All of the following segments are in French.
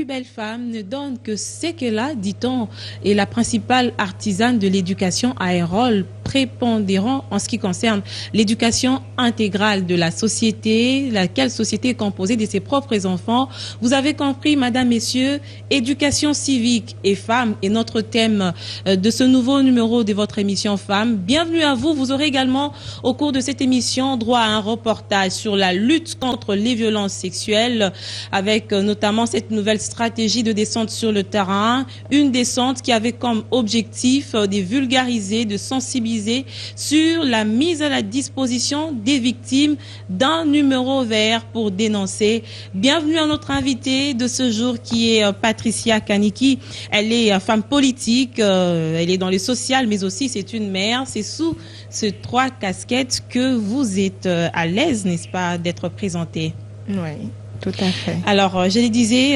belle femme ne donne que ce qu'elle a, dit-on, et la principale artisane de l'éducation a un rôle prépondérant en ce qui concerne l'éducation intégrale de la société, laquelle société est composée de ses propres enfants. Vous avez compris, madame, messieurs, éducation civique et femmes est notre thème de ce nouveau numéro de votre émission Femmes. Bienvenue à vous. Vous aurez également, au cours de cette émission, droit à un reportage sur la lutte contre les violences sexuelles, avec notamment cette nouvelle stratégie de descente sur le terrain. Une descente qui avait comme objectif de vulgariser, de sensibiliser sur la mise à la disposition des victimes d'un numéro vert pour dénoncer. Bienvenue à notre invitée de ce jour qui est Patricia Kaniki. Elle est femme politique, elle est dans le social, mais aussi c'est une mère. C'est sous ces trois casquettes que vous êtes à l'aise, n'est-ce pas, d'être présentée? Oui. Tout à fait. Alors, je le disais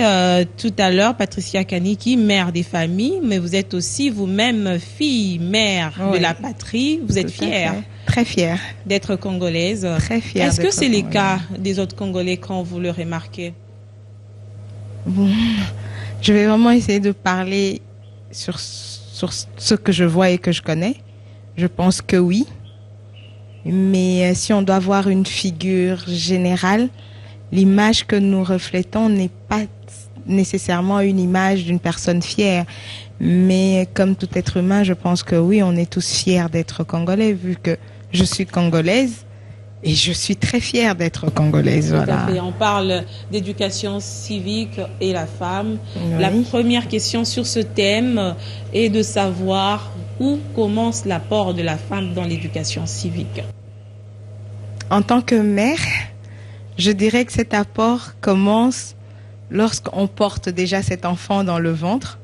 tout à l'heure, Patricia Kaniki, mère des familles, mais vous êtes aussi vous-même fille, mère de la patrie. Vous êtes fière. Très fière. D'être congolaise. Très fière. Est-ce que c'est le cas des autres Congolais quand vous le remarquez? Bon, je vais vraiment essayer de parler sur ce que je vois et que je connais. Je pense que oui. Mais si on doit avoir une figure générale, l'image que nous reflétons n'est pas nécessairement une image d'une personne fière. Mais comme tout être humain, je pense que oui, on est tous fiers d'être Congolais, vu que je suis Congolaise et je suis très fière d'être Congolaise. Voilà. On parle d'éducation civique et la femme. Oui. La première question sur ce thème est de savoir où commence l'apport de la femme dans l'éducation civique. En tant que mère, je dirais que cet apport commence lorsqu'on porte déjà cet enfant dans le ventre.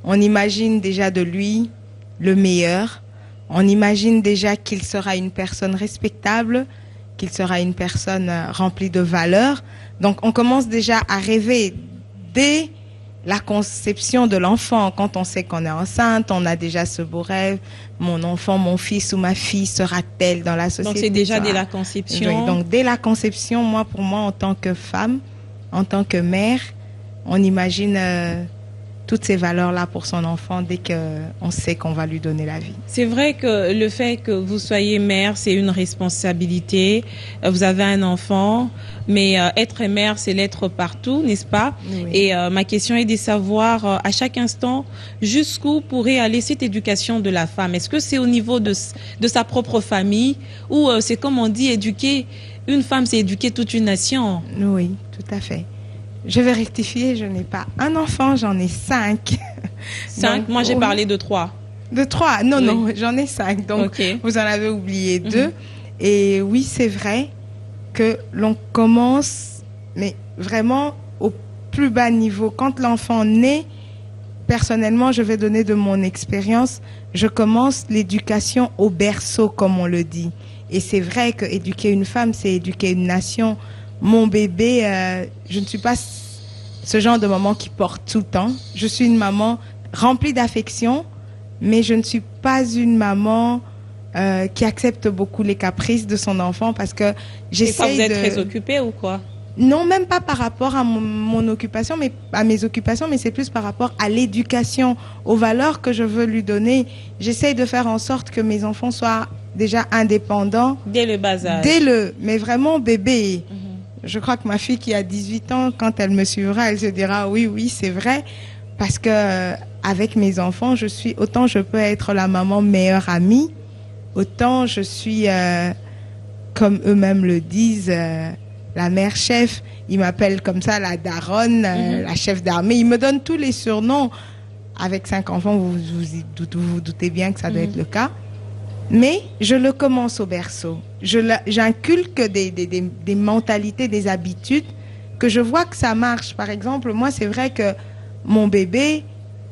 On imagine déjà de lui le meilleur. On imagine déjà qu'il sera une personne respectable, qu'il sera une personne remplie de valeurs. Donc on commence déjà à rêver dès la conception de l'enfant. Quand on sait qu'on est enceinte, on a déjà ce beau rêve. Mon enfant, mon fils ou ma fille sera-t-elle dans la société? Donc c'est déjà dès la conception. Oui, donc dès la conception, pour moi, en tant que femme, en tant que mère, on imagine toutes ces valeurs-là pour son enfant dès qu'on sait qu'on va lui donner la vie. C'est vrai que le fait que vous soyez mère, c'est une responsabilité. Vous avez un enfant, mais être mère, c'est l'être partout, n'est-ce pas? Oui. Et ma question est de savoir à chaque instant jusqu'où pourrait aller cette éducation de la femme. Est-ce que c'est au niveau de sa propre famille ou c'est comme on dit, éduquer une femme, c'est éduquer toute une nation? Oui, tout à fait. Je vais rectifier, je n'ai pas un enfant, j'en ai 5. 5? Donc, moi, j'ai parlé de 3. De 3? Non, oui. Non, j'en ai 5. Donc, vous en avez oublié 2. Et oui, c'est vrai que l'on commence, mais vraiment au plus bas niveau. Quand l'enfant naît, personnellement, je vais donner de mon expérience, je commence l'éducation au berceau, comme on le dit. Et c'est vrai que éduquer une femme, c'est éduquer une nation. Mon bébé, je ne suis pas ce genre de maman qui porte tout le temps. Je suis une maman remplie d'affection, mais je ne suis pas une maman qui accepte beaucoup les caprices de son enfant parce que j'essaie de... Vous êtes très occupée ou quoi? Non, même pas par rapport à mon occupation, mais à mes occupations, mais c'est plus par rapport à l'éducation, aux valeurs que je veux lui donner. J'essaie de faire en sorte que mes enfants soient déjà indépendants. Dès le bas âge. Mais vraiment bébé. Je crois que ma fille qui a 18 ans, quand elle me suivra, elle se dira oui, c'est vrai. Parce que avec mes enfants, autant je peux être la maman meilleure amie, autant je suis, comme eux-mêmes le disent, la mère chef. Ils m'appellent comme ça la daronne, la chef d'armée. Ils me donnent tous les surnoms. Avec 5 enfants, vous vous doutez bien que ça doit être le cas. Mais je le commence au berceau. J'inculque des mentalités, des habitudes que je vois que ça marche. Par exemple, moi, c'est vrai que mon bébé,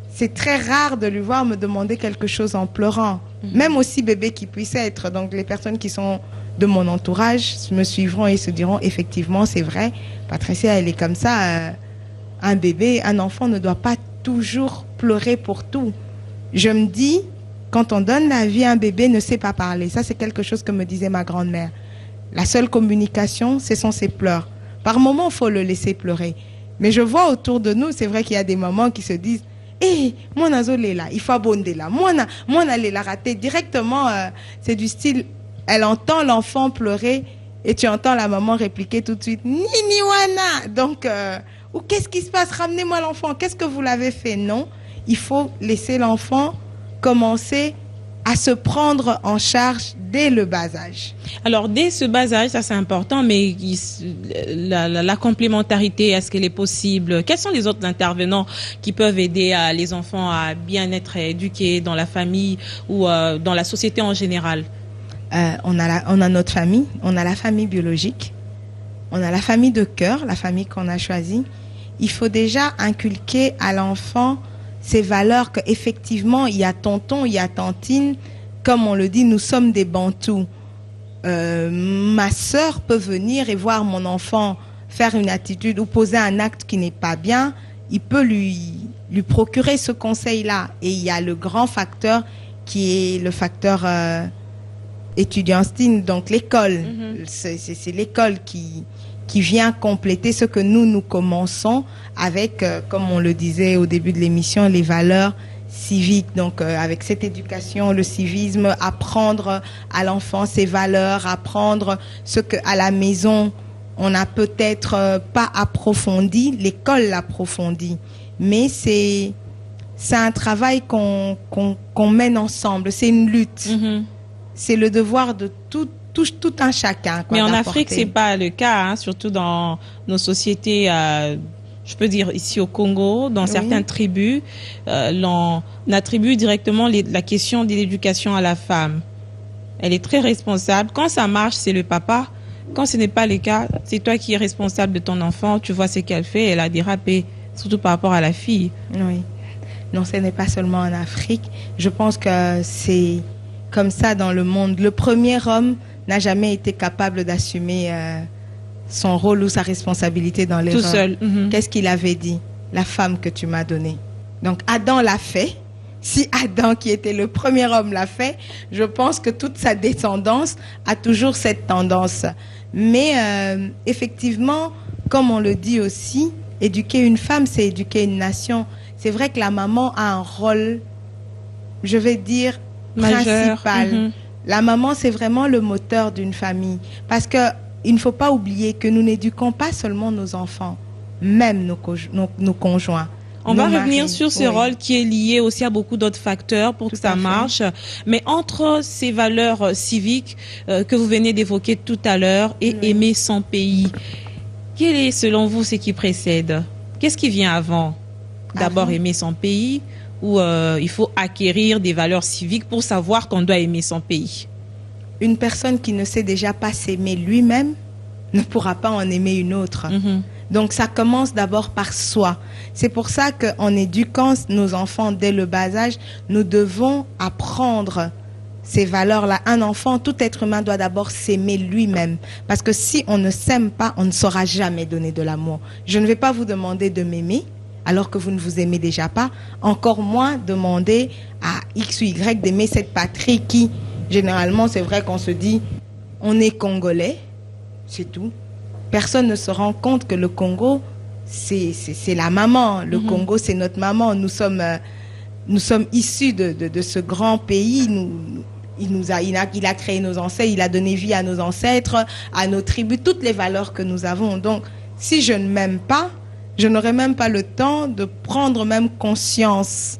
c'est très rare de lui voir me demander quelque chose en pleurant. Même aussi bébé qui puisse être. Donc, les personnes qui sont de mon entourage me suivront et se diront, effectivement, c'est vrai, Patricia, elle est comme ça. Un bébé, un enfant ne doit pas toujours pleurer pour tout. Je me dis... Quand on donne la vie à un bébé, ne sait pas parler. Ça, c'est quelque chose que me disait ma grand-mère. La seule communication, ce sont ses pleurs. Par moments, il faut le laisser pleurer. Mais je vois autour de nous, c'est vrai qu'il y a des mamans qui se disent, hé, moi, nazolé là, il faut abonder là. Moi, n'allez la rater. Directement, c'est du style, elle entend l'enfant pleurer et tu entends la maman répliquer tout de suite, Nini wana. Donc, ou qu'est-ce qui se passe? Ramenez-moi l'enfant. Qu'est-ce que vous l'avez fait? Non, il faut laisser l'enfant commencer à se prendre en charge dès le bas âge. Alors, dès ce bas âge, ça c'est important, mais la complémentarité, est-ce qu'elle est possible? Quels sont les autres intervenants qui peuvent aider les enfants à bien être éduqués dans la famille ou dans la société en général? On a notre famille, on a la famille biologique, on a la famille de cœur, la famille qu'on a choisie. Il faut déjà inculquer à l'enfant ces valeurs qu'effectivement, il y a tonton, il y a tantine. Comme on le dit, nous sommes des bantous. Ma sœur peut venir et voir mon enfant faire une attitude ou poser un acte qui n'est pas bien. Il peut lui procurer ce conseil-là. Et il y a le grand facteur qui est le facteur étudiantine, donc l'école. C'est l'école qui vient compléter ce que nous commençons avec, comme on le disait au début de l'émission, les valeurs civiques. Donc, avec cette éducation, le civisme, apprendre à l'enfant ses valeurs, apprendre ce qu'à la maison, on n'a peut-être pas approfondi, l'école l'approfondit. Mais c'est un travail qu'on mène ensemble, c'est une lutte. C'est le devoir de tout un chacun. Mais en Afrique, c'est pas le cas, hein, surtout dans nos sociétés, je peux dire ici au Congo, dans certaines tribus, on attribue directement la question de l'éducation à la femme. Elle est très responsable. Quand ça marche, c'est le papa. Quand ce n'est pas le cas, c'est toi qui es responsable de ton enfant. Tu vois ce qu'elle fait, elle a dérapé, surtout par rapport à la fille. Oui. Non, ce n'est pas seulement en Afrique. Je pense que c'est comme ça dans le monde. Le premier homme n'a jamais été capable d'assumer son rôle ou sa responsabilité dans l'erreur. Tout seul. Qu'est-ce qu'il avait dit? La femme que tu m'as donnée. Donc Adam l'a fait. Si Adam, qui était le premier homme, l'a fait, je pense que toute sa descendance a toujours cette tendance. Mais effectivement, comme on le dit aussi, éduquer une femme, c'est éduquer une nation. C'est vrai que la maman a un rôle, je vais dire, majeur, principal. La maman, c'est vraiment le moteur d'une famille. Parce que il ne faut pas oublier que nous n'éduquons pas seulement nos enfants, même nos conjoints. On va revenir sur ce rôle qui est lié aussi à beaucoup d'autres facteurs pour que ça marche. Mais entre ces valeurs civiques que vous venez d'évoquer tout à l'heure et aimer son pays, quel est selon vous ce qui précède? Qu'est-ce qui vient avant? D'abord aimer son pays ou il faut acquérir des valeurs civiques pour savoir qu'on doit aimer son pays? Une personne qui ne sait déjà pas s'aimer lui-même ne pourra pas en aimer une autre. Donc ça commence d'abord par soi. C'est pour ça qu'en éduquant nos enfants dès le bas âge, nous devons apprendre ces valeurs-là. Un enfant, tout être humain doit d'abord s'aimer lui-même. Parce que si on ne s'aime pas, on ne saura jamais donner de l'amour. Je ne vais pas vous demander de m'aimer alors que vous ne vous aimez déjà pas. Encore moins demander à X ou Y d'aimer cette patrie qui, généralement, c'est vrai qu'on se dit, on est Congolais, c'est tout. Personne ne se rend compte que le Congo, c'est la maman. Le Congo, c'est notre maman. Nous sommes issus de ce grand pays. Il a créé nos ancêtres, il a donné vie à nos ancêtres, à nos tribus, toutes les valeurs que nous avons. Donc, si je ne m'aime pas, je n'aurai même pas le temps de prendre même conscience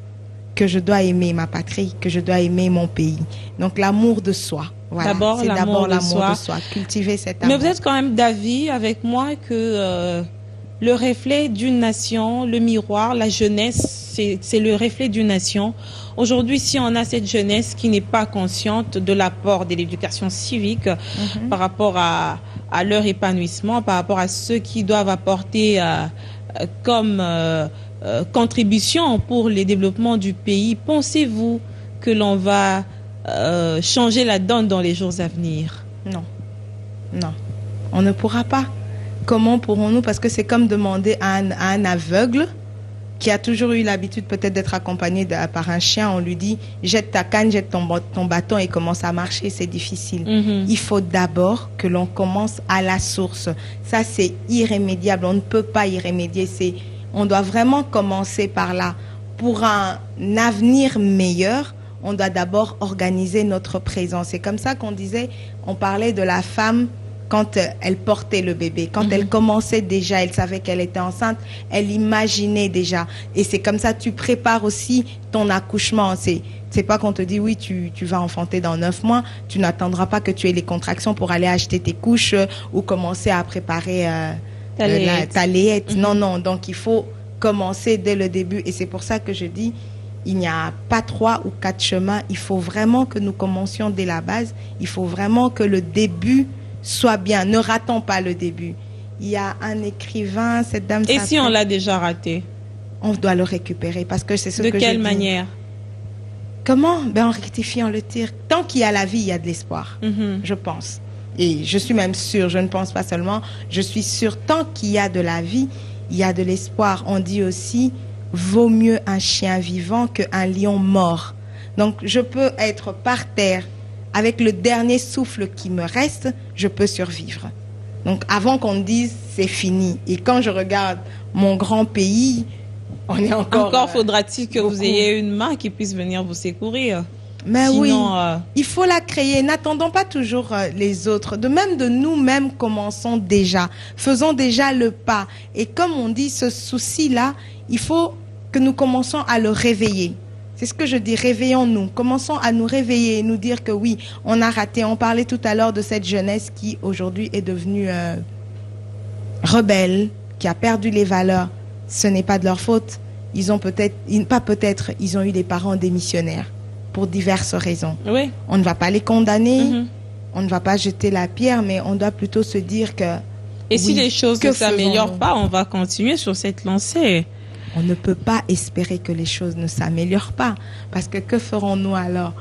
que je dois aimer ma patrie, que je dois aimer mon pays. Donc, l'amour de soi. Voilà, c'est d'abord l'amour de soi. Cultiver cet amour. Mais vous êtes quand même d'avis avec moi que le reflet d'une nation, le miroir, la jeunesse, c'est le reflet d'une nation. Aujourd'hui, si on a cette jeunesse qui n'est pas consciente de l'apport de l'éducation civique par rapport à leur épanouissement, par rapport à ce qu'ils doivent apporter comme contribution pour le développement du pays, pensez-vous que l'on va changer la donne dans les jours à venir? Non. Non. On ne pourra pas. Comment pourrons-nous? Parce que c'est comme demander à un aveugle qui a toujours eu l'habitude peut-être d'être accompagné par un chien, on lui dit jette ta canne, jette ton bâton et commence à marcher, c'est difficile. Il faut d'abord que l'on commence à la source. Ça, c'est irrémédiable, on ne peut pas y remédier. On doit vraiment commencer par là. Pour un avenir meilleur, on doit d'abord organiser notre présence. C'est comme ça qu'on disait, on parlait de la femme quand elle portait le bébé, quand elle commençait déjà, elle savait qu'elle était enceinte, elle imaginait déjà. Et c'est comme ça, tu prépares aussi ton accouchement. C'est pas qu'on te dit, oui, tu vas enfanter dans 9 mois, tu n'attendras pas que tu aies les contractions pour aller acheter tes couches ou commencer à préparer ta layette. Non, non, donc il faut commencer dès le début. Et c'est pour ça que je dis, il n'y a pas 3 ou 4 chemins. Il faut vraiment que nous commencions dès la base. Il faut vraiment que le début soit bien. Ne ratons pas le début. Il y a un écrivain, cette dame... Et si on l'a déjà raté? On doit le récupérer parce que c'est ce que je dis. De quelle manière? Comment? En rectifiant le tir. Tant qu'il y a la vie, il y a de l'espoir, je pense. Et je suis même sûre, je ne pense pas seulement, je suis sûre, tant qu'il y a de la vie, il y a de l'espoir. On dit aussi, vaut mieux un chien vivant qu'un lion mort. Donc, je peux être par terre, avec le dernier souffle qui me reste, je peux survivre. Donc, avant qu'on me dise, c'est fini. Et quand je regarde mon grand pays, on est encore faudra-t-il que vous ayez une main qui puisse venir vous secourir. Mais sinon, oui, il faut la créer. N'attendons pas toujours les autres. De même de nous-mêmes, commençons déjà. Faisons déjà le pas. Et comme on dit, ce souci-là, il faut que nous commençons à le réveiller. C'est ce que je dis, réveillons-nous. Commençons à nous réveiller et nous dire que oui, on a raté. On parlait tout à l'heure de cette jeunesse qui, aujourd'hui, est devenue rebelle, qui a perdu les valeurs. Ce n'est pas de leur faute. Ils ont ils ont eu des parents démissionnaires pour diverses raisons. Oui. On ne va pas les condamner, on ne va pas jeter la pierre, mais on doit plutôt se dire que... Et si les choses ne s'améliorent pas, on va continuer sur cette lancée. On ne peut pas espérer que les choses ne s'améliorent pas, parce que ferons-nous alors?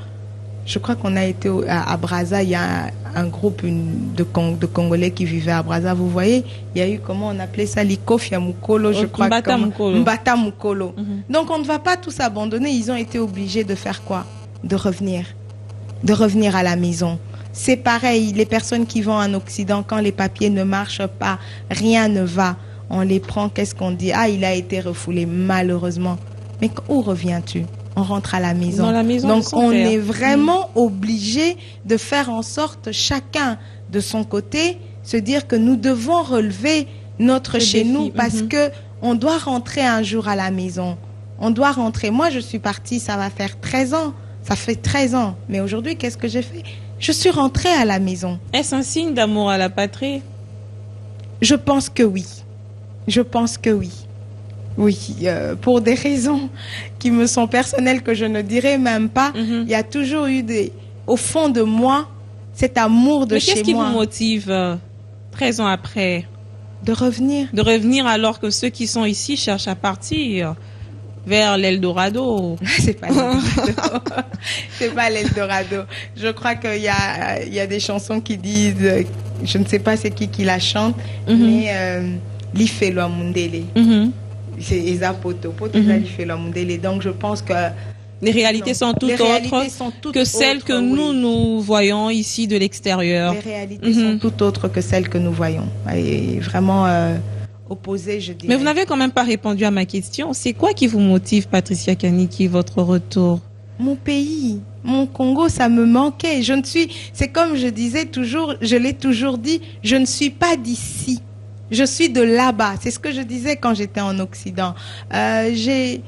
Je crois qu'on a été à Brazza, il y a un groupe de Congolais qui vivaient à Brazza. Vous voyez, il y a eu, comment on appelait ça, l'Ikofia Mukolo, je crois. Mbata Mukolo. Mbata Mukolo. Donc on ne va pas tous abandonner. Ils ont été obligés de faire quoi? De revenir à la maison. C'est pareil, les personnes qui vont en Occident, quand les papiers ne marchent pas, rien ne va. On les prend, qu'est-ce qu'on dit? Ah, il a été refoulé, malheureusement. Mais où reviens-tu? On rentre à la maison. Dans la maison. Donc, on est vraiment obligé de faire en sorte, chacun de son côté, se dire que nous devons relever notre chez nous parce que on doit rentrer un jour à la maison. On doit rentrer. Moi, je suis partie, ça va faire 13 ans. Ça fait 13 ans. Mais aujourd'hui, qu'est-ce que j'ai fait? Je suis rentrée à la maison. Est-ce un signe d'amour à la patrie? Je pense que oui. Je pense que oui. Oui, pour des raisons qui me sont personnelles, que je ne dirais même pas, il y a toujours eu au fond de moi, cet amour de chez moi. Mais qu'est-ce qui vous motive 13 ans après? De revenir. De revenir alors que ceux qui sont ici cherchent à partir vers l'Eldorado. C'est pas l'Eldorado. C'est pas l'Eldorado. Je crois qu'il y a des chansons qui disent, je ne sais pas c'est qui la chante, mais Lifelo Amundele. C'est Eza Poto. Donc je pense que les réalités sont toutes autres que celles que nous voyons ici de l'extérieur. Les réalités sont toutes autres que celles que nous voyons. Et vraiment opposées, je dirais. Mais vous n'avez quand même pas répondu à ma question. C'est quoi qui vous motive, Patricia Kaniki, votre retour? Mon pays, mon Congo, ça me manquait. C'est comme je disais toujours, je l'ai toujours dit, je ne suis pas d'ici. Je suis de là-bas. C'est ce que je disais quand j'étais en Occident. Je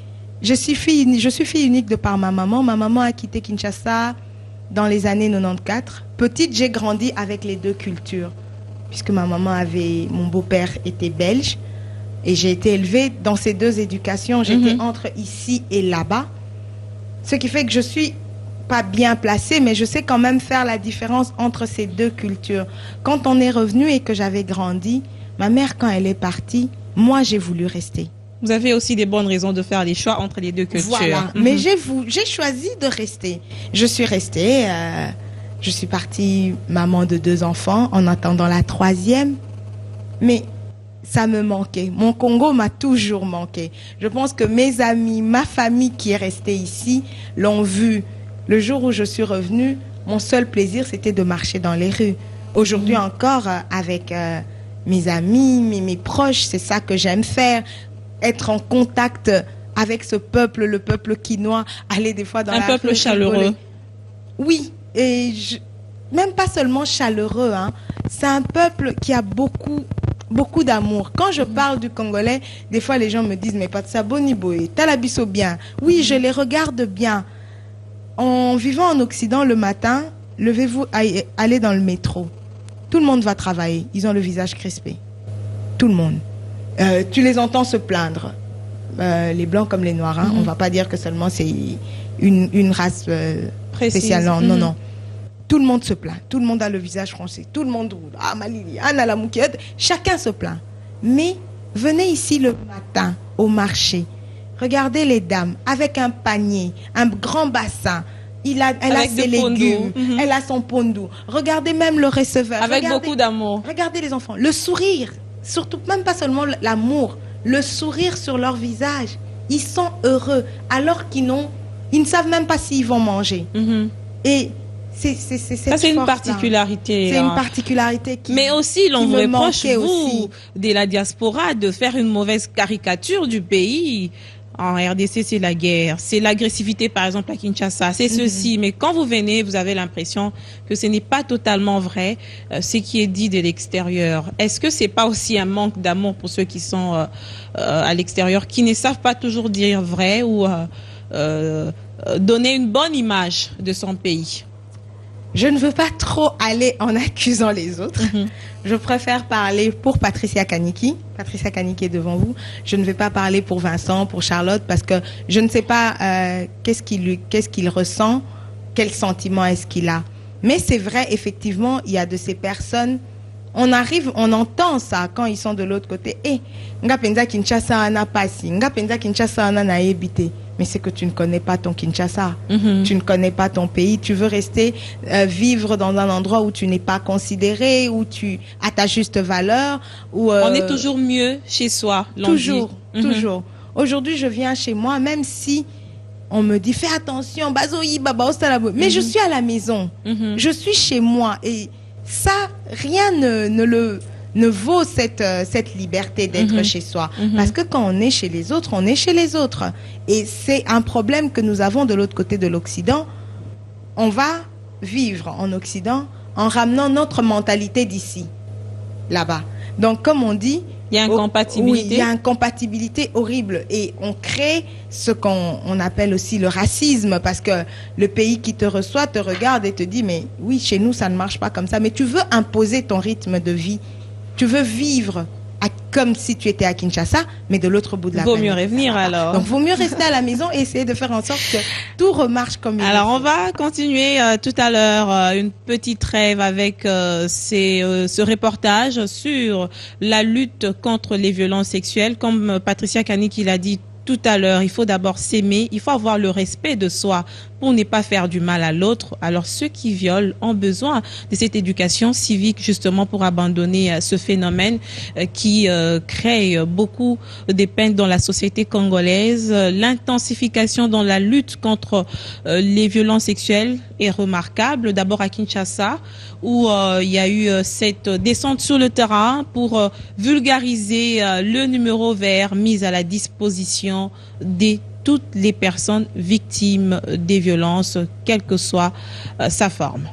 suis fille unique de par ma maman. Ma maman a quitté Kinshasa dans les années 94. Petite, j'ai grandi avec les deux cultures. Puisque mon beau-père était belge. Et j'ai été élevée dans ces deux éducations. J'étais entre ici et là-bas. Ce qui fait que je suis pas bien placée, mais je sais quand même faire la différence entre ces deux cultures. Quand on est revenu et que j'avais grandi, ma mère, quand elle est partie, moi, j'ai voulu rester. Vous avez aussi des bonnes raisons de faire les choix entre les deux cultures. Voilà, mais j'ai choisi de rester. Je suis restée, je suis partie maman de 2 enfants en attendant la 3e. Mais ça me manquait. Mon Congo m'a toujours manqué. Je pense que mes amis, ma famille qui est restée ici, l'ont vu. Le jour où je suis revenue, mon seul plaisir, c'était de marcher dans les rues. Aujourd'hui encore, avec mes amis, mes proches, c'est ça que j'aime faire. Être en contact avec ce peuple, le peuple quinois, aller des fois dans la rue. Un peuple chaleureux. Oui, et même pas seulement chaleureux, hein. C'est un peuple qui a beaucoup d'amour. Quand je parle du Congolais, des fois les gens me disent, mais pas de ça, boniboé, t'as la biso bien. Oui, je les regarde bien. En vivant en Occident le matin, levez-vous, allez dans le métro. Tout le monde va travailler. Ils ont le visage crispé. Tout le monde. Tu les entends se plaindre. Les blancs comme les noirs. Hein. On ne va pas dire que seulement c'est une race spéciale. Non, non, non. Tout le monde se plaint. Tout le monde a le visage froncé. Tout le monde roule. Ah, Malili, Anna la mouquette. Chacun se plaint. Mais venez ici le matin au marché. Regardez les dames avec un panier, un grand bassin. Elle a ses légumes, elle a son pondou. Regardez même le receveur. Avec beaucoup d'amour. Regardez les enfants. Le sourire, surtout, même pas seulement l'amour, le sourire sur leur visage. Ils sont heureux alors qu'ils ne savent même pas s'ils vont manger. Et c'est une particularité. C'est une particularité qui. Mais aussi, l'on vous reproche, vous, de la diaspora, de faire une mauvaise caricature du pays. En RDC, c'est la guerre, c'est l'agressivité, par exemple, à Kinshasa, c'est ceci. Mais quand vous venez, vous avez l'impression que ce n'est pas totalement vrai, ce qui est dit de l'extérieur. Est-ce que c'est pas aussi un manque d'amour pour ceux qui sont à l'extérieur, qui ne savent pas toujours dire vrai ou donner une bonne image de son pays? Je ne veux pas trop aller en accusant les autres. Je préfère parler pour Patricia Kaniki. Patricia Kaniki est devant vous. Je ne vais pas parler pour Vincent, pour Charlotte, parce que je ne sais pas qu'est-ce qu'il ressent, quel sentiment est-ce qu'il a. Mais c'est vrai, effectivement, il y a de ces personnes. On entend ça quand ils sont de l'autre côté. Nga penza Kinshasa ana pasi, nga penza Kinshasa ana na ebité. Mais c'est que tu ne connais pas ton Kinshasa. Tu ne connais pas ton pays. Tu veux rester vivre dans un endroit où tu n'es pas considéré, où tu as ta juste valeur. Où, on est toujours mieux chez soi. Toujours, toujours. Aujourd'hui, je viens chez moi, même si on me dit fais attention, bazoï, baba, mais je suis à la maison. Je suis chez moi. Et ça, rien ne vaut cette liberté d'être chez soi. Parce que quand on est chez les autres, on est chez les autres. Et c'est un problème que nous avons de l'autre côté de l'Occident. On va vivre en Occident en ramenant notre mentalité d'ici, là-bas. Donc, comme on dit... Il y a une compatibilité. Oui, il y a une compatibilité horrible. Et on crée ce qu'on appelle aussi le racisme, parce que le pays qui te reçoit te regarde et te dit, mais oui, chez nous, ça ne marche pas comme ça. Mais tu veux imposer ton rythme de vie. Tu veux vivre comme si tu étais à Kinshasa, mais de l'autre bout de la planète. Vaut mieux revenir alors. Donc, vaut mieux rester à la maison et essayer de faire en sorte que tout remarche comme il faut. Alors, on va continuer tout à l'heure une petite trêve avec ce reportage sur la lutte contre les violences sexuelles. Comme Patricia Kaniki l'a dit tout à l'heure, il faut d'abord s'aimer, il faut avoir le respect de soi pour ne pas faire du mal à l'autre. Alors ceux qui violent ont besoin de cette éducation civique justement pour abandonner ce phénomène qui crée beaucoup de peine dans la société congolaise. L'intensification dans la lutte contre les violences sexuelles est remarquable. D'abord à Kinshasa où il y a eu cette descente sur le terrain pour vulgariser le numéro vert mis à la disposition de toutes les personnes victimes des violences, quelle que soit sa forme.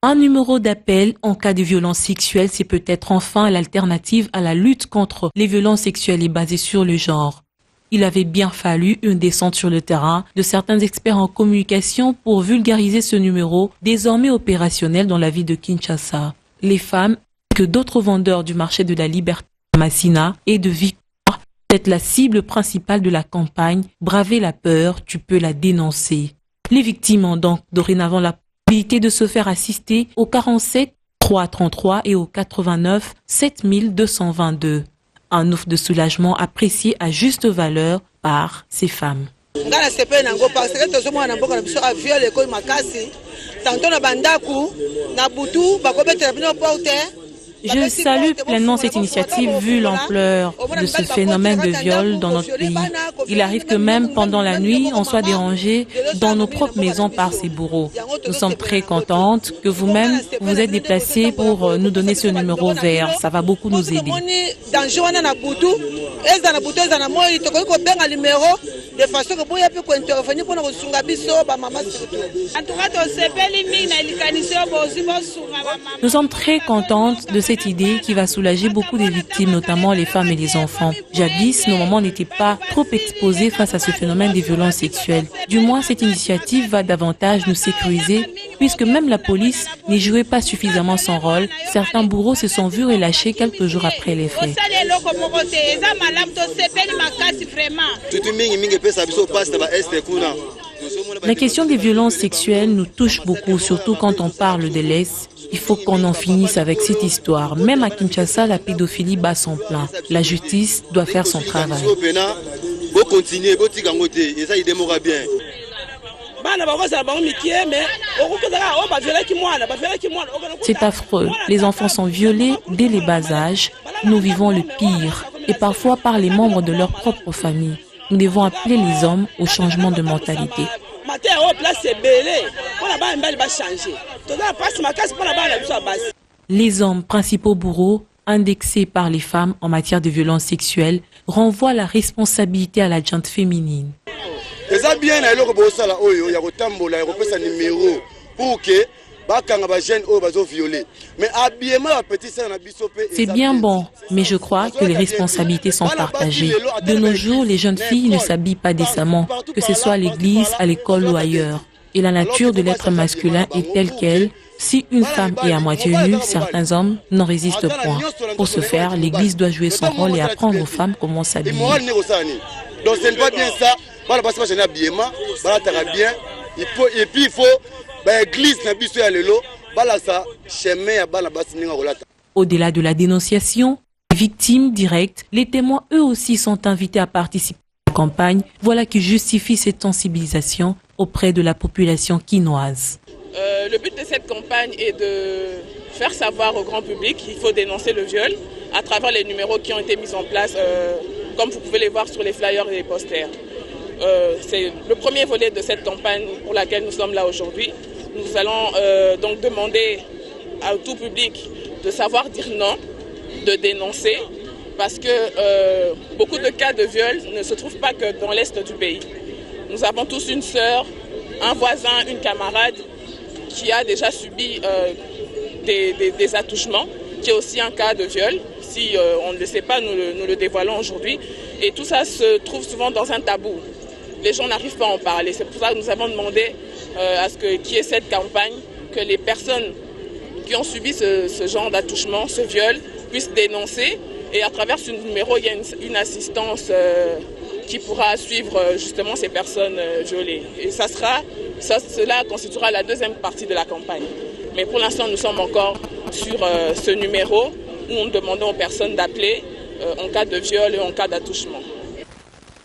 Un numéro d'appel en cas de violence sexuelle, c'est peut-être enfin l'alternative à la lutte contre les violences sexuelles et basées sur le genre. Il avait bien fallu une descente sur le terrain de certains experts en communication pour vulgariser ce numéro, désormais opérationnel dans la ville de Kinshasa. Les femmes que d'autres vendeurs du marché de la liberté Massina et de Victoire, c'est la cible principale de la campagne. Braver la peur, tu peux la dénoncer. Les victimes ont donc dorénavant la possibilité de se faire assister au 47 333 et au 89 7222. Un offre de soulagement apprécié à juste valeur par ces femmes. Je salue pleinement cette initiative vu l'ampleur de ce phénomène de viol dans notre pays. Il arrive que même pendant la nuit, on soit dérangé dans nos propres maisons par ces bourreaux. Nous sommes très contentes que vous-même vous êtes déplacés pour nous donner ce numéro vert. Ça va beaucoup nous aider. Nous sommes très contentes de cette idée qui va soulager beaucoup des victimes, notamment les femmes et les enfants. Jadis, nos mamans n'étaient pas trop exposées face à ce phénomène des violences sexuelles. Du moins, cette initiative va davantage nous sécuriser, puisque même la police n'y jouait pas suffisamment son rôle. Certains bourreaux se sont vus relâchés quelques jours après les faits. La question des violences sexuelles nous touche beaucoup, surtout quand on parle de l'Est. Il faut qu'on en finisse avec cette histoire. Même à Kinshasa, la pédophilie bat son plein. La justice doit faire son travail. C'est affreux. Les enfants sont violés dès les bas âges. Nous vivons le pire, et parfois par les membres de leur propre famille. Nous devons appeler les hommes au changement de mentalité. Les hommes, principaux bourreaux, indexés par les femmes en matière de violences sexuelles, renvoient la responsabilité à la gente féminine. C'est bien bon, mais je crois que les responsabilités sont partagées. De nos jours, les jeunes filles ne s'habillent pas décemment, que ce soit à l'église, à l'école ou ailleurs. Et la nature de l'être masculin est telle qu'elle. Si une femme est à moitié nue, certains hommes n'en résistent point. Pour ce faire, l'église doit jouer son rôle et apprendre aux femmes comment s'habiller. Donc ce n'est pas bien ça. Et puis il faut au-delà de la dénonciation, les victimes directes, les témoins eux aussi sont invités à participer à la campagne. Voilà qui justifie cette sensibilisation auprès de la population quinoise. Le but de cette campagne est de faire savoir au grand public qu'il faut dénoncer le viol à travers les numéros qui ont été mis en place, comme vous pouvez les voir sur les flyers et les posters. C'est le premier volet de cette campagne pour laquelle nous sommes là aujourd'hui. Nous allons donc demander à tout public de savoir dire non, de dénoncer, parce que beaucoup de cas de viol ne se trouvent pas que dans l'est du pays. Nous avons tous une sœur, un voisin, une camarade qui a déjà subi des attouchements, qui est aussi un cas de viol. Si on ne le sait pas, nous le dévoilons aujourd'hui. Et tout ça se trouve souvent dans un tabou. Les gens n'arrivent pas à en parler. C'est pour ça que nous avons demandé qu'il y ait cette campagne, que les personnes qui ont subi ce genre d'attouchement, ce viol, puissent dénoncer. Et à travers ce numéro, il y a une assistance qui pourra suivre justement ces personnes violées. Et cela constituera la deuxième partie de la campagne. Mais pour l'instant, nous sommes encore sur ce numéro où nous demandons aux personnes d'appeler en cas de viol et en cas d'attouchement.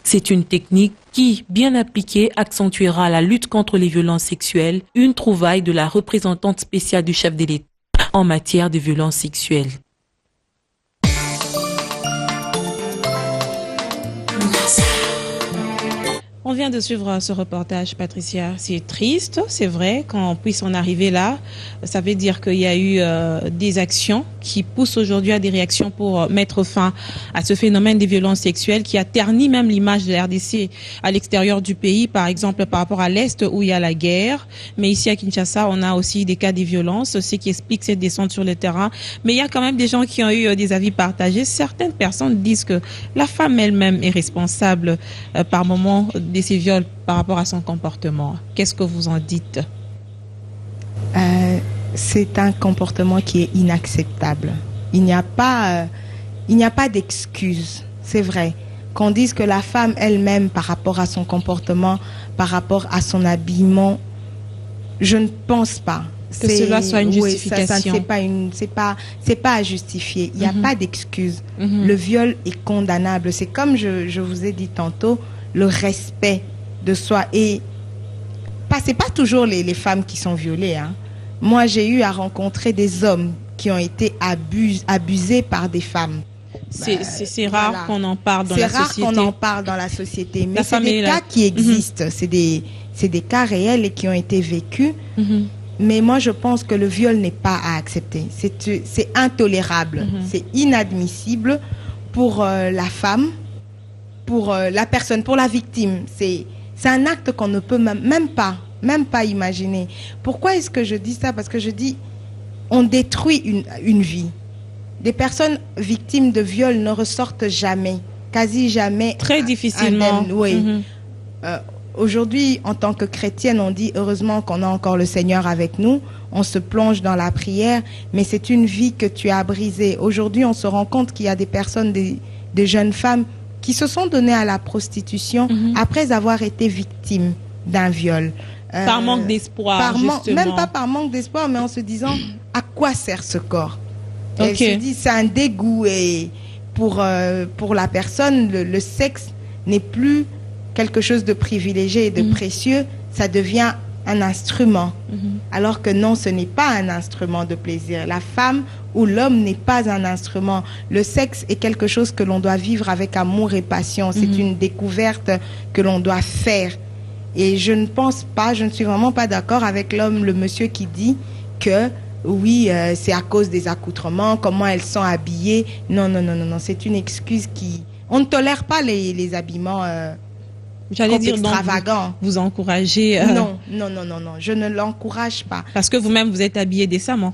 C'est une technique qui, bien appliquée, accentuera la lutte contre les violences sexuelles, une trouvaille de la représentante spéciale du chef de l'État en matière de violences sexuelles. On vient de suivre ce reportage, Patricia. C'est triste, c'est vrai, qu'on puisse en arriver là. Ça veut dire qu'il y a eu des actions qui poussent aujourd'hui à des réactions pour mettre fin à ce phénomène des violences sexuelles qui a terni même l'image de la RDC à l'extérieur du pays, par exemple par rapport à l'Est où il y a la guerre. Mais ici à Kinshasa, on a aussi des cas de violence, ce qui explique cette descente sur le terrain. Mais il y a quand même des gens qui ont eu des avis partagés. Certaines personnes disent que la femme elle-même est responsable par moment de ces viols par rapport à son comportement. Qu'est-ce que vous en dites? C'est un comportement qui est inacceptable. Il n'y a pas d'excuse. C'est vrai. Qu'on dise que la femme elle-même, par rapport à son comportement, par rapport à son habillement, je ne pense pas. Que cela soit une justification. C'est pas à justifier. Il n'y a pas d'excuse. Le viol est condamnable. C'est comme je vous ai dit tantôt, le respect de soi. Et c'est pas toujours les femmes qui sont violées, hein. Moi, j'ai eu à rencontrer des hommes qui ont été abusés par des femmes. C'est rare qu'on en parle dans la société. C'est rare qu'on en parle dans la société. Mais c'est des cas qui existent. C'est des cas réels et qui ont été vécus. Mais moi, je pense que le viol n'est pas à accepter. C'est intolérable. C'est inadmissible pour la femme, pour la personne, pour la victime. C'est un acte qu'on ne peut même pas imaginer. Pourquoi est-ce que je dis ça? Parce que je dis, on détruit une vie. Des personnes victimes de viol ne ressortent jamais, quasi jamais. Très difficilement. Oui. Aujourd'hui, en tant que chrétienne, on dit heureusement qu'on a encore le Seigneur avec nous. On se plonge dans la prière, mais c'est une vie que tu as brisée. Aujourd'hui, on se rend compte qu'il y a des personnes, des jeunes femmes qui se sont données à la prostitution après avoir été victimes d'un viol. Par manque d'espoir, justement. Même pas par manque d'espoir, mais en se disant à quoi sert ce corps. Elle se dit c'est un dégoût et pour la personne, le sexe n'est plus quelque chose de privilégié et de précieux, ça devient un instrument. Alors que non, ce n'est pas un instrument de plaisir. La femme ou l'homme n'est pas un instrument. Le sexe est quelque chose que l'on doit vivre avec amour et passion. C'est une découverte que l'on doit faire. Et je ne suis vraiment pas d'accord avec le monsieur qui dit que oui, c'est à cause des accoutrements, comment elles sont habillées. Non, c'est une excuse qui... On ne tolère pas les habillements extravagants. Vous encouragez... Non, je ne l'encourage pas. Parce que vous-même, vous êtes habillée décemment.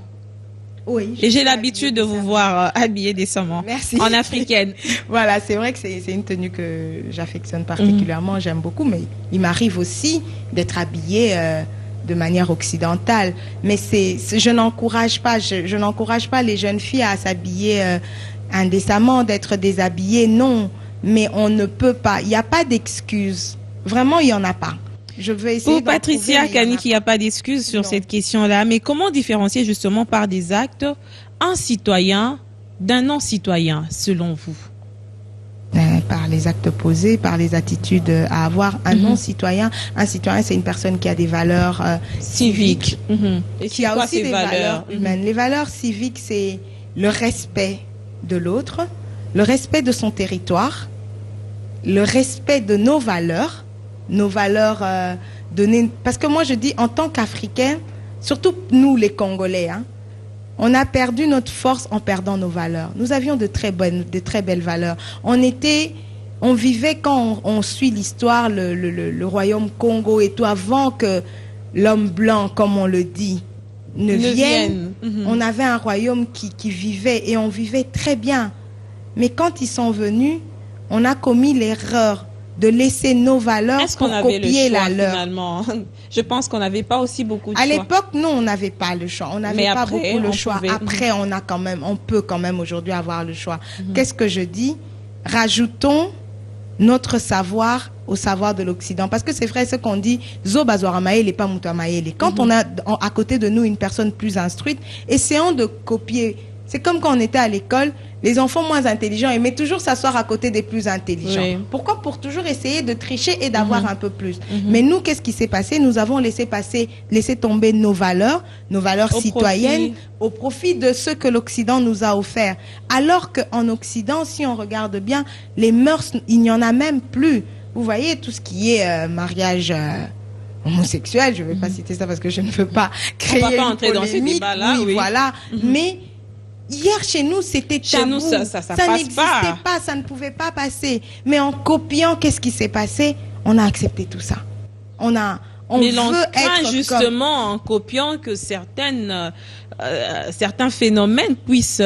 Oui. Et j'ai l'habitude de vous voir habillée décemment. Merci. En africaine. Voilà, c'est vrai que c'est une tenue que j'affectionne particulièrement, j'aime beaucoup, mais il m'arrive aussi d'être habillée... de manière occidentale, mais je n'encourage pas les jeunes filles à s'habiller indécemment, d'être déshabillées, non, mais on ne peut pas, il n'y a pas d'excuse, vraiment il n'y en a pas. Je veux essayer. Pour Patricia Kaniki, il n'y a pas d'excuse sur cette question-là, mais comment différencier justement par des actes un citoyen d'un non-citoyen, selon vous? Par les actes posés, par les attitudes à avoir. Un non-citoyen, un citoyen, c'est une personne qui a des valeurs civiques, et qui a aussi des valeurs humaines. Les valeurs civiques, c'est le respect de l'autre, le respect de son territoire, le respect de nos valeurs données. Parce que moi, je dis, en tant qu'Africains, surtout nous, les Congolais, on a perdu notre force en perdant nos valeurs. Nous avions de très belles valeurs. On vivait, quand on suit l'histoire, le royaume Congo et tout, avant que l'homme blanc, comme on le dit, ne vienne. On avait un royaume qui vivait et on vivait très bien. Mais quand ils sont venus, on a commis l'erreur de laisser nos valeurs pour copier la leur. Finalement, je pense qu'on n'avait pas aussi beaucoup de choix. À l'époque, non, on n'avait pas le choix. On n'avait pas beaucoup le choix. Après, on peut quand même aujourd'hui avoir le choix. Qu'est-ce que je dis? Rajoutons notre savoir au savoir de l'Occident. Parce que c'est vrai ce qu'on dit, Zo Bazwara Maele, pas Moutoua Maele. Quand on a à côté de nous une personne plus instruite, essayons de copier. C'est comme quand on était à l'école, les enfants moins intelligents aimaient toujours s'asseoir à côté des plus intelligents. Oui. Pourquoi? Pour toujours essayer de tricher et d'avoir un peu plus. Mais nous, qu'est-ce qui s'est passé? Nous avons laissé tomber nos valeurs citoyennes au profit de ce que l'Occident nous a offert. Alors qu'en Occident, si on regarde bien, les mœurs, il n'y en a même plus. Vous voyez, tout ce qui est mariage... homosexuel, je ne vais pas citer ça parce que je ne veux pas créer une polémique. On ne va pas entrer dans ces débats-là. Oui, voilà. Mais hier, chez nous, c'était tabou. Chez nous, ça n'existait pas, ça ne pouvait pas passer. Mais en copiant, qu'est-ce qui s'est passé? On a accepté tout ça. Mais l'on craint justement, en copiant, que certains phénomènes puissent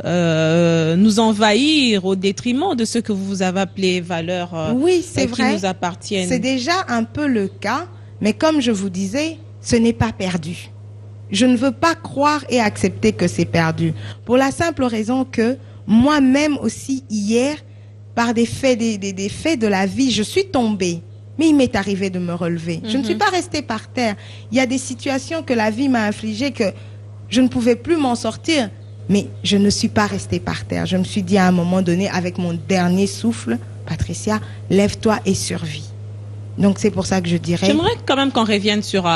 nous envahir au détriment de ce que vous avez appelé valeurs qui nous appartiennent. C'est déjà un peu le cas, mais comme je vous disais, ce n'est pas perdu. Je ne veux pas croire et accepter que c'est perdu. Pour la simple raison que moi-même aussi, hier, par des faits de la vie, je suis tombée. Mais il m'est arrivé de me relever. Je ne suis pas restée par terre. Il y a des situations que la vie m'a infligées que je ne pouvais plus m'en sortir. Mais je ne suis pas restée par terre. Je me suis dit à un moment donné, avec mon dernier souffle, Patricia, lève-toi et survis. Donc c'est pour ça que je dirais... J'aimerais quand même qu'on revienne sur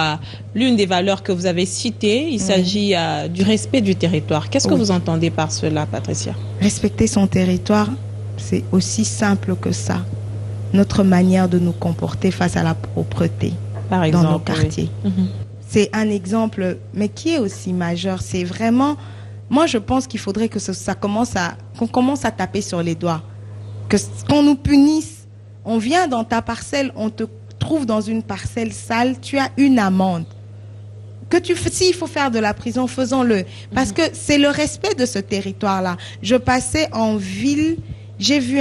l'une des valeurs que vous avez citées. Il s'agit du respect du territoire. Qu'est-ce que vous entendez par cela, Patricia? Respecter son territoire, c'est aussi simple que ça. Notre manière de nous comporter face à la propreté par exemple, dans nos quartiers. C'est un exemple, mais qui est aussi majeur. C'est vraiment... Moi, je pense qu'il faudrait que qu'on commence à taper sur les doigts. Qu'on nous punisse. On vient dans ta parcelle, on te trouve dans une parcelle sale, tu as une amende. S'il faut faire de la prison, faisons-le. Parce que c'est le respect de ce territoire-là. Je passais en ville, j'ai vu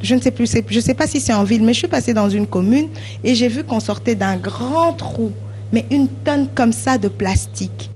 je sais pas si c'est en ville, mais je suis passée dans une commune et j'ai vu qu'on sortait d'un grand trou, mais une tonne comme ça de plastique.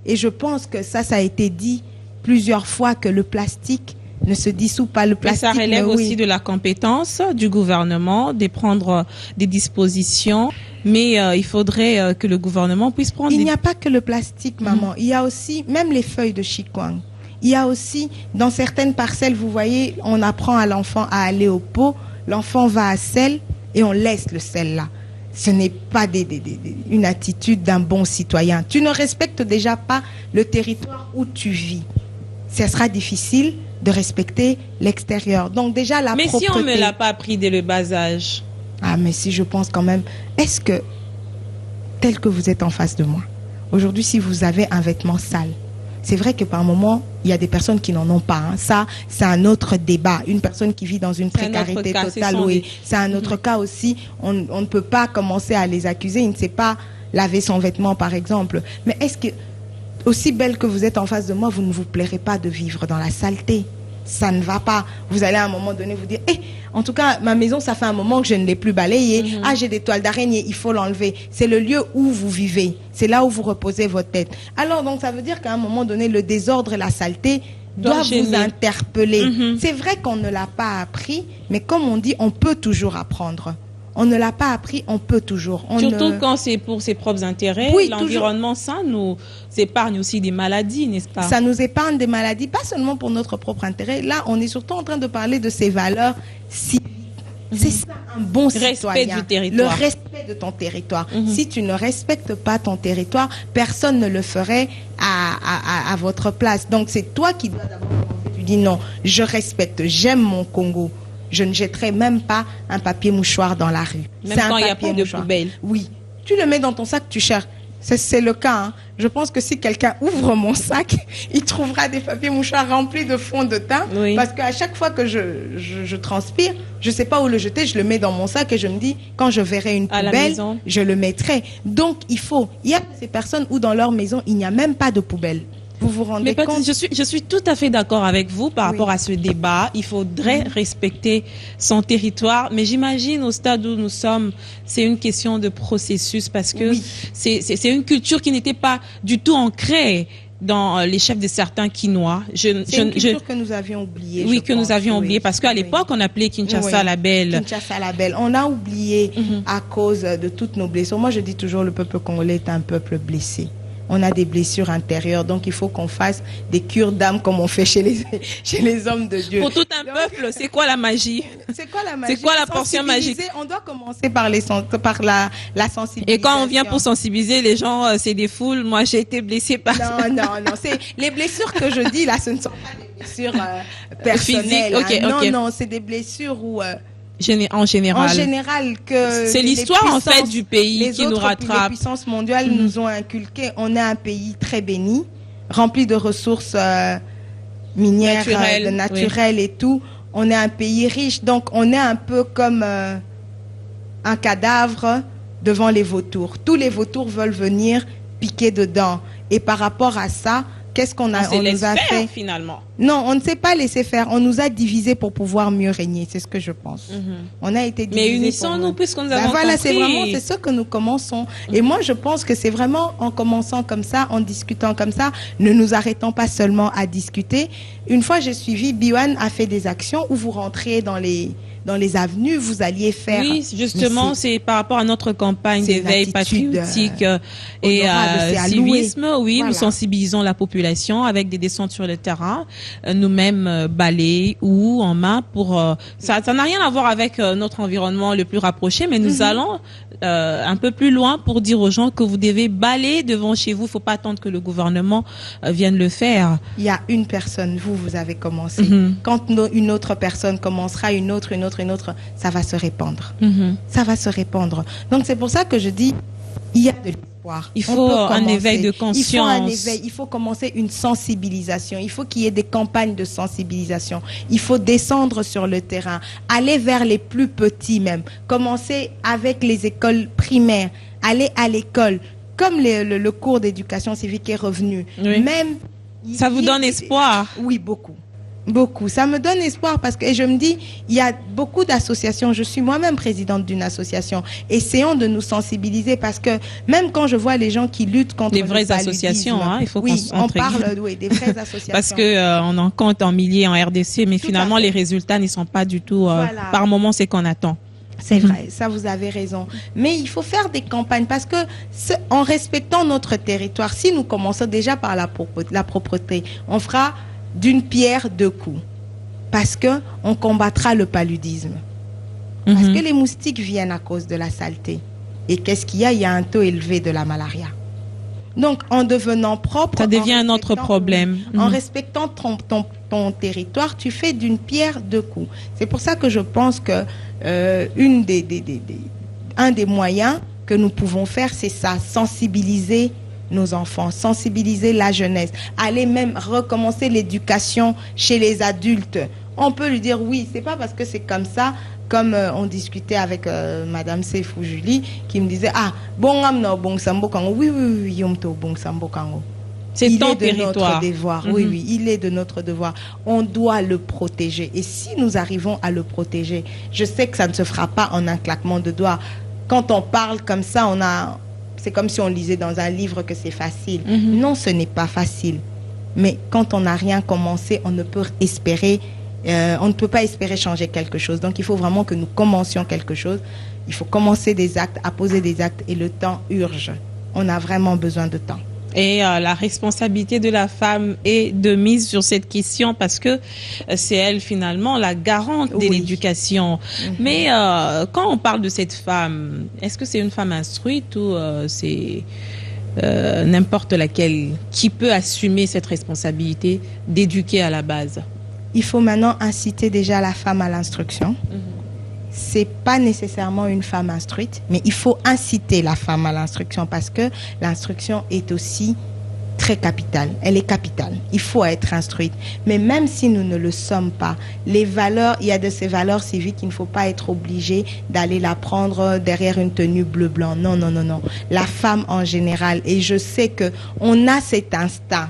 Et je pense que ça a été dit plusieurs fois que le plastique ne se dissout pas, le plastique. Mais ça relève aussi de la compétence du gouvernement de prendre des dispositions, mais il faudrait que le gouvernement puisse prendre... Il n'y a pas que le plastique, maman. Il y a aussi, même les feuilles de chikwang. Il y a aussi, dans certaines parcelles, vous voyez, on apprend à l'enfant à aller au pot, l'enfant va à sel et on laisse le sel là. Ce n'est pas une attitude d'un bon citoyen. Tu ne respectes déjà pas le territoire où tu vis. Ça sera difficile de respecter l'extérieur. Donc déjà la propreté. Mais si on ne me l'a pas appris dès le bas âge. Ah mais si, je pense quand même. Est-ce que, tel que vous êtes en face de moi, aujourd'hui si vous avez un vêtement sale, c'est vrai que par moment, il y a des personnes qui n'en ont pas. Hein. Ça, c'est un autre débat. Une personne qui vit dans une précarité totale, oui. C'est un autre cas aussi. On ne peut pas commencer à les accuser. Il ne sait pas laver son vêtement, par exemple. Mais est-ce que, aussi belle que vous êtes en face de moi, vous ne vous plairez pas de vivre dans la saleté? Ça ne va pas. Vous allez à un moment donné vous dire, en tout cas, ma maison, ça fait un moment que je ne l'ai plus balayée. Ah, j'ai des toiles d'araignée, il faut l'enlever. C'est le lieu où vous vivez. C'est là où vous reposez votre tête. Alors, donc, ça veut dire qu'à un moment donné, le désordre et la saleté doivent vous interpeller. C'est vrai qu'on ne l'a pas appris, mais comme on dit, on peut toujours apprendre. On ne l'a pas appris, on peut toujours. Surtout quand c'est pour ses propres intérêts. Oui, l'environnement sain nous épargne aussi des maladies, n'est-ce pas? Ça nous épargne des maladies, pas seulement pour notre propre intérêt. Là, on est surtout en train de parler de ces valeurs civiques. C'est ça, un bon citoyen. Du territoire. Le respect de ton territoire. Si tu ne respectes pas ton territoire, personne ne le ferait à votre place. Donc, c'est toi qui dois d'abord commencer. Tu dis non, je respecte, j'aime mon Congo. Je ne jetterai même pas un papier mouchoir dans la rue. Même quand il n'y a pas de poubelle. Oui. Tu le mets dans ton sac, tu cherches. C'est le cas. Hein. Je pense que si quelqu'un ouvre mon sac, il trouvera des papiers mouchoirs remplis de fond de teint. Oui. Parce qu'à chaque fois que je transpire, je ne sais pas où le jeter, je le mets dans mon sac et je me dis, quand je verrai une poubelle, je le mettrai. Donc, il y a ces personnes où dans leur maison, il n'y a même pas de poubelle. Vous vous rendez compte? Je suis tout à fait d'accord avec vous par rapport à ce débat. Il faudrait respecter son territoire. Mais j'imagine au stade où nous sommes, c'est une question de processus parce que c'est une culture qui n'était pas du tout ancrée dans les chefs de certains Quinois. C'est une culture que nous avions oubliée. Oui, que nous avions oublié parce qu'à l'époque, on appelait Kinshasa la Belle. Kinshasa la Belle. On a oublié à cause de toutes nos blessures. Moi, je dis toujours, le peuple congolais est un peuple blessé. On a des blessures intérieures, donc il faut qu'on fasse des cures d'âme comme on fait chez les hommes de Dieu. Pour tout un peuple, c'est quoi la magie? C'est quoi la magie? C'est quoi la portion magique? On doit commencer par la sensibilisation. Et quand on vient pour sensibiliser, les gens, c'est des foules. Moi, j'ai été blessée par ça. Non. Les blessures que je dis là, ce ne sont pas des blessures personnelles. Physiques, Non, c'est des blessures où... En général. En général, que c'est l'histoire en fait du pays qui nous rattrape. Les puissances mondiales nous ont inculqué. On est un pays très béni, rempli de ressources minières, naturelles et tout. On est un pays riche, donc on est un peu comme un cadavre devant les vautours. Tous les vautours veulent venir piquer dedans. Et par rapport à ça, qu'est-ce qu'on a, on nous a fait finalement? Non, on ne sait pas laisser faire. On nous a divisés pour pouvoir mieux régner. C'est ce que je pense. On a été divisés. Mais unissons-nous puisqu'on nous avons voilà, c'est ce que nous commençons. Et moi, je pense que c'est vraiment en commençant comme ça, en discutant comme ça, ne nous arrêtons pas seulement à discuter. Une fois, j'ai suivi, Biwan a fait des actions où vous rentriez dans les avenues, vous alliez faire... Oui, justement, c'est par rapport à notre campagne d'éveil patriotique et civisme. Oui, voilà. Nous sensibilisons la population avec des descentes sur le terrain. nous-mêmes balai ou en main pour ça n'a rien à voir avec notre environnement le plus rapproché, mais nous allons un peu plus loin pour dire aux gens que vous devez balayer devant chez vous. Il ne faut pas attendre que le gouvernement vienne le faire. Il y a une personne, vous avez commencé. Quand une autre personne commencera, une autre, ça va se répandre. Ça va se répandre. Donc c'est pour ça que je dis, il y a de l'espoir. Il faut un éveil de conscience. Il faut un éveil. Il faut commencer une sensibilisation. Il faut qu'il y ait des campagnes de sensibilisation. Il faut descendre sur le terrain, aller vers les plus petits même. Commencer avec les écoles primaires, aller à l'école. Comme le cours d'éducation civique est revenu. Oui. Même, ça vous donne espoir? Oui, beaucoup. Beaucoup. Ça me donne espoir parce que je me dis, il y a beaucoup d'associations. Je suis moi-même présidente d'une association. Essayons de nous sensibiliser parce que même quand je vois les gens qui luttent contre les vraies associations, il faut on parle des vraies associations. Parce que on en compte en milliers en RDC, mais finalement les résultats n'y sont pas du tout. Par moment, c'est qu'on attend. C'est vrai, ça vous avez raison. Mais il faut faire des campagnes parce que en respectant notre territoire, si nous commençons déjà par la propreté, on fera d'une pierre deux coups. Parce que on combattra le paludisme. Parce que les moustiques viennent à cause de la saleté. Et qu'est-ce qu'il y a? Il y a un taux élevé de la malaria. Donc, en devenant propre... Ça devient un autre problème. En respectant ton territoire, tu fais d'une pierre deux coups. C'est pour ça que je pense que un des moyens que nous pouvons faire, c'est ça, sensibiliser nos enfants, sensibiliser la jeunesse, aller même recommencer l'éducation chez les adultes. On peut lui dire oui, c'est pas parce que c'est comme ça, comme on discutait avec Madame Sefou Julie, qui me disait bon sambo kango, oui yomto bon sambo kango. C'est ton territoire. Notre devoir. Oui, il est de notre devoir. On doit le protéger. Et si nous arrivons à le protéger, je sais que ça ne se fera pas en un claquement de doigts. Quand on parle comme ça, c'est comme si on lisait dans un livre que c'est facile. Non, ce n'est pas facile. Mais quand on n'a rien commencé, on ne peut pas espérer changer quelque chose. Donc, il faut vraiment que nous commencions quelque chose. Il faut commencer des actes, à poser des actes, et le temps urge. On a vraiment besoin de temps. Et la responsabilité de la femme est de mise sur cette question parce que c'est elle finalement la garante de l'éducation. Mais quand on parle de cette femme, est-ce que c'est une femme instruite ou c'est n'importe laquelle qui peut assumer cette responsabilité d'éduquer à la base? Il faut maintenant inciter déjà la femme à l'instruction. C'est pas nécessairement une femme instruite, mais il faut inciter la femme à l'instruction parce que l'instruction est aussi très capitale. Elle est capitale. Il faut être instruite. Mais même si nous ne le sommes pas, les valeurs, il y a de ces valeurs civiques, il ne faut pas être obligé d'aller l'apprendre derrière une tenue bleu-blanc. Non. La femme en général, et je sais que on a cet instinct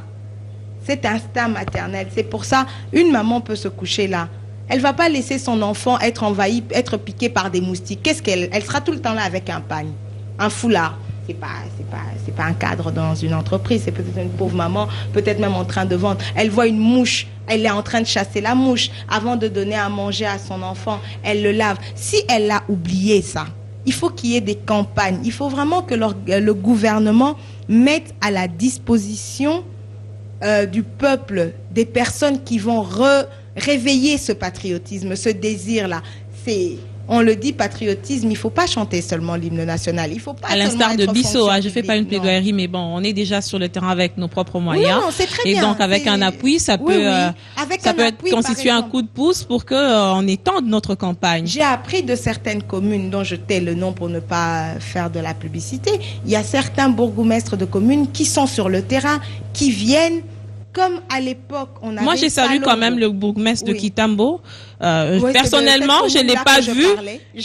maternel. C'est pour ça, une maman peut se coucher là. Elle va pas laisser son enfant être envahi, être piqué par des moustiques. Elle sera tout le temps là avec un pagne, un foulard. C'est pas un cadre dans une entreprise. C'est peut-être une pauvre maman, peut-être même en train de vendre. Elle voit une mouche, elle est en train de chasser la mouche. Avant de donner à manger à son enfant, elle le lave. Si elle a oublié ça, il faut qu'il y ait des campagnes. Il faut vraiment que le gouvernement mette à la disposition du peuple des personnes qui vont réveiller ce patriotisme, ce désir-là. On le dit, patriotisme, il ne faut pas chanter seulement l'hymne national. Il faut pas à l'instar de Bissot, je ne fais pas une plaidoirie, mais bon, on est déjà sur le terrain avec nos propres moyens. Non, c'est très et bien. Donc, avec un appui, ça peut constituer un coup de pouce pour qu'on étende notre campagne. J'ai appris de certaines communes, dont je tais le nom pour ne pas faire de la publicité. Il y a certains bourgmestres de communes qui sont sur le terrain, qui viennent. Comme à l'époque, on avait... Moi, j'ai salué quand même le bourgmestre de Kitambo. Personnellement, je ne l'ai pas vu,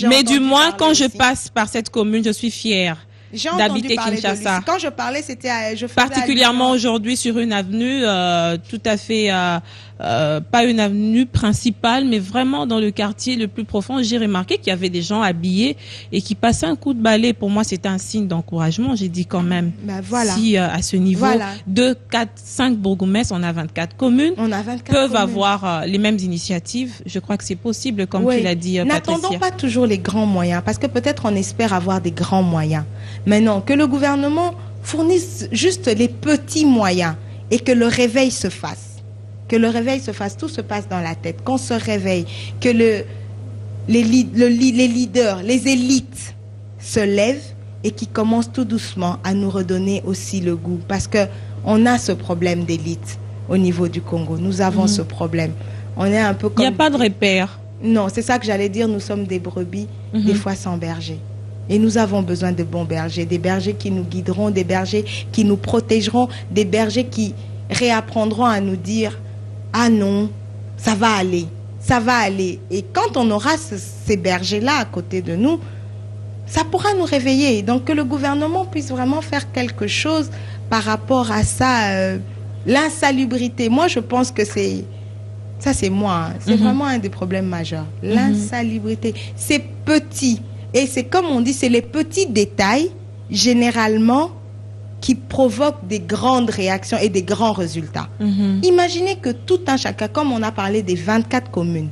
mais du moins, quand je passe par cette commune, je suis fière d'habiter Kinshasa. Quand je parlais, c'était... particulièrement aujourd'hui sur une avenue tout à fait... pas une avenue principale, mais vraiment dans le quartier le plus profond. J'ai remarqué qu'il y avait des gens habillés et qui passaient un coup de balai. Pour moi, c'était un signe d'encouragement. J'ai dit quand même, si à ce niveau, 2, 4, 5 bourgmestres, on a 24 communes, peuvent avoir les mêmes initiatives. Je crois que c'est possible, comme tu l'as dit, Patricia. N'attendons pas toujours les grands moyens, parce que peut-être on espère avoir des grands moyens. Mais non, que le gouvernement fournisse juste les petits moyens et que le réveil se fasse. que le réveil se fasse, tout se passe dans la tête, qu'on se réveille, que les leaders, les élites se lèvent et qui commencent tout doucement à nous redonner aussi le goût. Parce qu'on a ce problème d'élite au niveau du Congo. Nous avons ce problème. On est un peu comme... Il n'y a pas de repère. Non, c'est ça que j'allais dire. Nous sommes des brebis, des fois sans berger. Et nous avons besoin de bons bergers, des bergers qui nous guideront, des bergers qui nous protégeront, des bergers qui réapprendront à nous dire « Ah non, ça va aller, ça va aller ». Et quand on aura ces bergers-là à côté de nous, ça pourra nous réveiller. Donc que le gouvernement puisse vraiment faire quelque chose par rapport à ça. L'insalubrité, moi je pense que c'est... Ça c'est moi, c'est vraiment un des problèmes majeurs. L'insalubrité, c'est petit. Et c'est comme on dit, c'est les petits détails, généralement, qui provoquent des grandes réactions et des grands résultats. Imaginez que tout un chacun, comme on a parlé des 24 communes,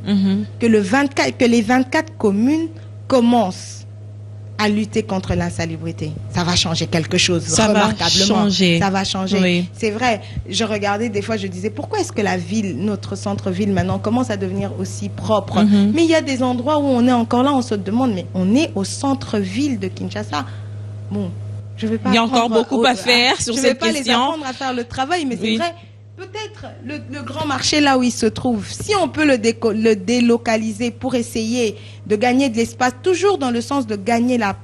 que les 24 communes commencent à lutter contre l'insalubrité. Ça va changer quelque chose, remarquablement. Ça va changer. Oui. C'est vrai, je regardais des fois, je disais, pourquoi est-ce que la ville, notre centre-ville maintenant, commence à devenir aussi propre? Mais il y a des endroits où on est encore là, on se demande, mais on est au centre-ville de Kinshasa. Bon, je vais pas... Il y a encore beaucoup à faire sur cette question. Je vais pas les apprendre à faire le travail, mais c'est vrai... Peut-être le grand marché là où il se trouve, si on peut le délocaliser pour essayer de gagner de l'espace, toujours dans le sens de gagner la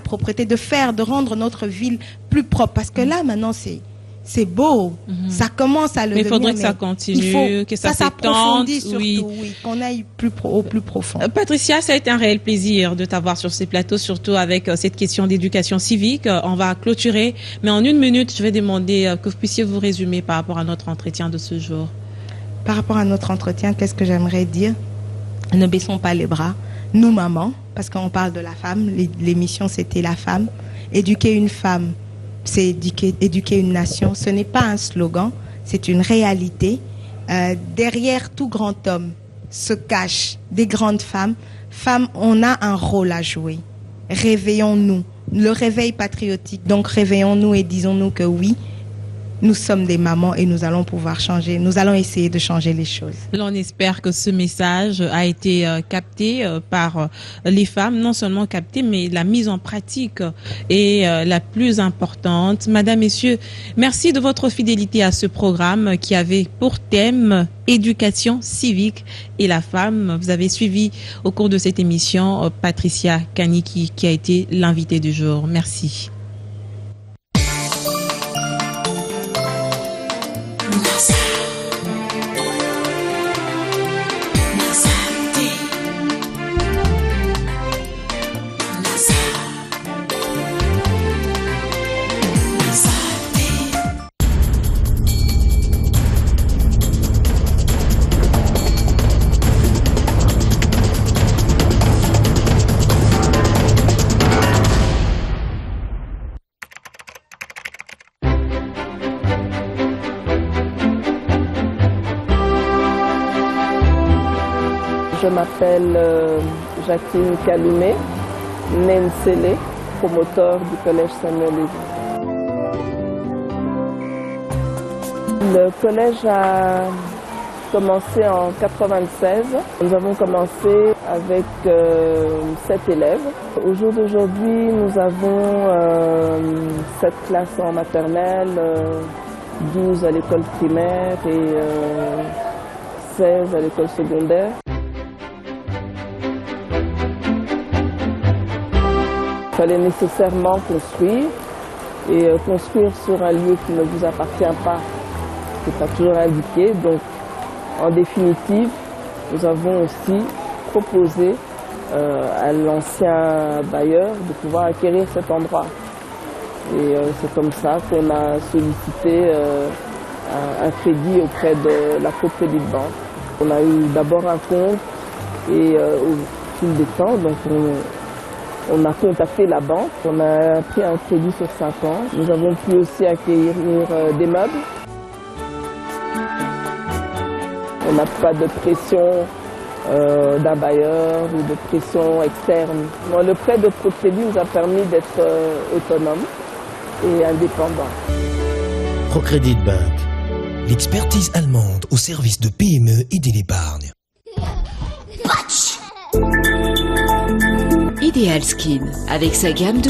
propreté, de rendre notre ville plus propre. Parce que là, maintenant, c'est beau. Ça commence à le devenir. Mais il faudrait que ça continue, que ça s'étende. Oui, qu'on aille au plus profond. Patricia, ça a été un réel plaisir de t'avoir sur ces plateaux, surtout avec cette question d'éducation civique. On va clôturer, mais en 1 minute, je vais demander que vous puissiez vous résumer par rapport à notre entretien de ce jour. Par rapport à notre entretien, qu'est-ce que j'aimerais dire? Ne baissons pas les bras. Nous, mamans, parce qu'on parle de la femme, l'émission c'était la femme. Éduquer une femme, c'est éduquer une nation. Ce n'est pas un slogan, c'est une réalité. Derrière tout grand homme se cachent des grandes femmes. Femmes, on a un rôle à jouer. Réveillons-nous. Le réveil patriotique. Donc réveillons-nous et disons-nous que oui, nous sommes des mamans et nous allons pouvoir changer. Nous allons essayer de changer les choses. On espère que ce message a été capté par les femmes, non seulement capté, mais la mise en pratique est la plus importante. Madame, Messieurs, merci de votre fidélité à ce programme qui avait pour thème éducation civique et la femme. Vous avez suivi au cours de cette émission Patricia Kaniki qui a été l'invitée du jour. Merci. Je m'appelle Jacqueline Kaloumé, Nensele, promoteur du Collège Samuel-Lévy. Le collège a commencé en 96. Nous avons commencé avec 7 élèves. Au jour d'aujourd'hui, nous avons 7 classes en maternelle, 12 à l'école primaire et 16 à l'école secondaire. Il fallait nécessairement construire et construire sur un lieu qui ne vous appartient pas, qui n'est pas toujours indiqué. Donc, en définitive, nous avons aussi proposé à l'ancien bailleur de pouvoir acquérir cet endroit. Et c'est comme ça qu'on a sollicité un crédit auprès de la Co-Crédit Banque. On a eu d'abord un compte et au fil des temps, donc on a contacté la banque, on a pris un crédit sur 5 ans. Nous avons pu aussi acquérir des meubles. On n'a pas de pression d'un bailleur ou de pression externe. Le prêt de ProCrédit nous a permis d'être autonome et indépendant. ProCrédit Bank, L'expertise allemande au service de PME et de l'épargne. Ideal Skin, avec sa gamme de